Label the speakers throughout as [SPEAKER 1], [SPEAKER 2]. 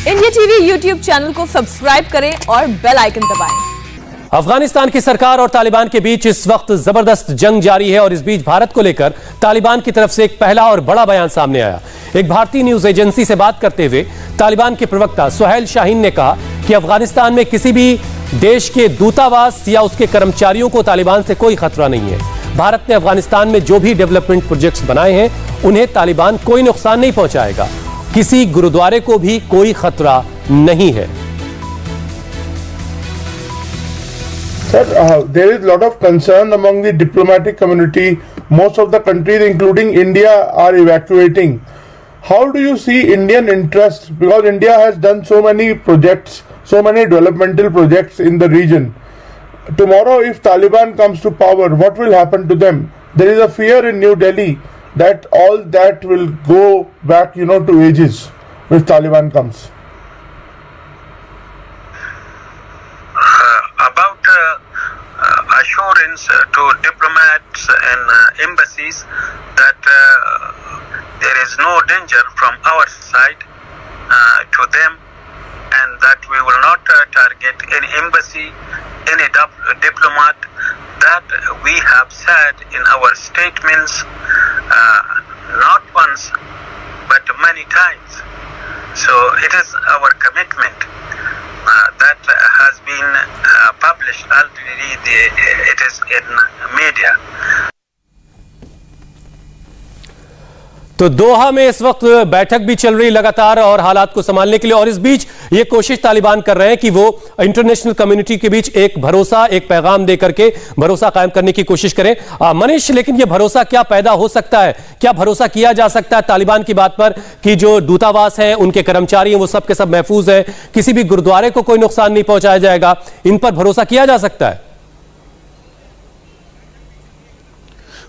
[SPEAKER 1] India TV YouTube channel को subscribe करें और बेल आइकन दबाएं।
[SPEAKER 2] अफगानिस्तान की सरकार और तालिबान के बीच इस वक्त जबरदस्त जंग जारी है और इस बीच भारत को लेकर तालिबान की तरफ से एक पहला और बड़ा बयान सामने आया। एक भारतीय न्यूज एजेंसी से बात करते हुए तालिबान के प्रवक्ता सुहेल शाहीन ने कहा कि अफगानिस्तान में किसी भी देश के दूतावास या उसके कर्मचारियों को तालिबान से कोई खतरा नहीं है। भारत ने अफगानिस्तान में जो भी डेवलपमेंट प्रोजेक्ट्स बनाए हैं उन्हें तालिबान कोई नुकसान नहीं पहुंचाएगा। किसी गुरुद्वारे को भी कोई खतरा नहीं है।
[SPEAKER 3] Sir, there is a lot of concern among the diplomatic community. Most of the countries, including India, are evacuating. How do you see Indian interest? Because India has done so many projects, so many developmental projects in the region. Tomorrow, if Taliban comes to power, what will happen to them? There is a fear in New Delhi that all that will go back, to ages if Taliban comes.
[SPEAKER 4] About assurance to diplomats and embassies that there is no danger from our side to them, and that we will not target any embassy, any diplomat. That we have said in our statements not once but many times. So it is our commitment that has been published already. It is in media.
[SPEAKER 2] तो दोहा में इस वक्त बैठक भी चल रही लगातार और हालात को संभालने के लिए, और इस बीच ये कोशिश तालिबान कर रहे हैं कि वो इंटरनेशनल कम्युनिटी के बीच एक भरोसा, एक पैगाम देकर के भरोसा कायम करने की कोशिश करें। मनीष, लेकिन ये भरोसा क्या पैदा हो सकता है? क्या भरोसा किया जा सकता है तालिबान की बात पर कि जो दूतावास है, उनके कर्मचारी हैं, वो सब के सब महफूज है, किसी भी गुरुद्वारे को कोई नुकसान नहीं पहुंचाया जाएगा? इन पर भरोसा किया जा सकता है?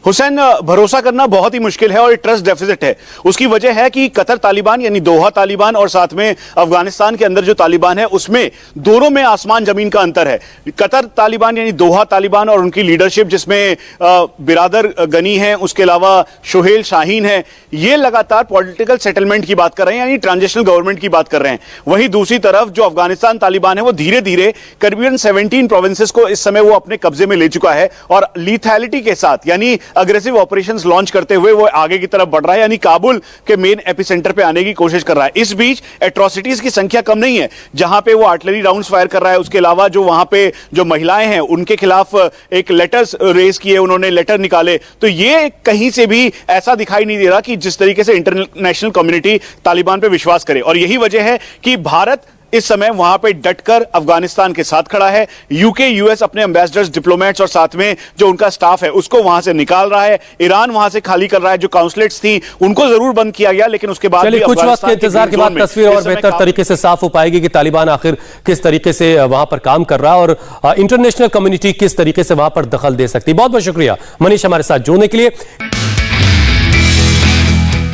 [SPEAKER 5] हुसैन, भरोसा करना बहुत ही मुश्किल है और ट्रस्ट डेफिसिट है। उसकी वजह है कि कतर तालिबान यानी दोहा तालिबान और साथ में अफगानिस्तान के अंदर जो तालिबान है उसमें दोनों में आसमान जमीन का अंतर है। कतर तालिबान यानी दोहा तालिबान और उनकी लीडरशिप जिसमें बिरादर गनी है, उसके अलावा सुहेल शाहीन है, ये लगातार पॉलिटिकल सेटलमेंट की बात कर रहे हैं यानी ट्रांजिशनल गवर्नमेंट की बात कर रहे हैं। वहीं दूसरी तरफ जो अफगानिस्तान तालिबान है वो धीरे धीरे करीबन 17 प्रोविंसेस को इस समय वो अपने कब्जे में ले चुका है और लीथैलिटी के साथ यानी अग्रेसिव ऑपरेशंस लॉन्च करते हुए वो आगे की तरफ बढ़ रहा है यानी काबुल के मेन एपिसेंटर पे आने की कोशिश कर रहा है। इस बीच एट्रोसिटीज की संख्या कम नहीं है, जहां पे वो आर्टिलरी राउंड्स फायर कर रहा है। उसके अलावा जो वहां पे जो महिलाएं हैं उनके खिलाफ एक लेटर्स रेज किए, उन्होंने लेटर निकाले। तो ये कहीं से भी ऐसा दिखाई नहीं दे रहा कि जिस तरीके से इंटरनेशनल कम्युनिटी तालिबान पे विश्वास करे, और यही वजह है कि भारत इस समय वहां पे डटकर अफगानिस्तान के साथ खड़ा है। यूके, यूएस अपने एम्बेसडर्स, डिप्लोमेट्स और साथ में जो उनका स्टाफ है उसको वहां से निकाल रहा है। ईरान वहां से खाली कर रहा है। जो काउंसलेट्स थी उनको जरूर बंद किया गया, लेकिन उसके बाद भी
[SPEAKER 2] कुछ वक्त के इंतजार के बाद तस्वीर और बेहतर तरीके से साफ हो पाएगी कि तालिबान आखिर किस तरीके से वहां पर काम कर रहा है और इंटरनेशनल कम्युनिटी किस तरीके से वहां पर दखल दे सकती है। बहुत बहुत शुक्रिया मनीष हमारे साथ जुड़ने के लिए।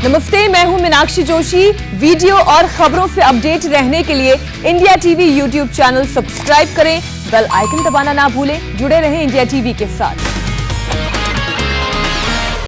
[SPEAKER 1] नमस्ते, मैं हूं मीनाक्षी जोशी। वीडियो और खबरों से अपडेट रहने के लिए India TV YouTube channel subscribe करें, बेल आइकन दबाना ना भूलें। जुड़े रहें इंडिया टीवी के साथ।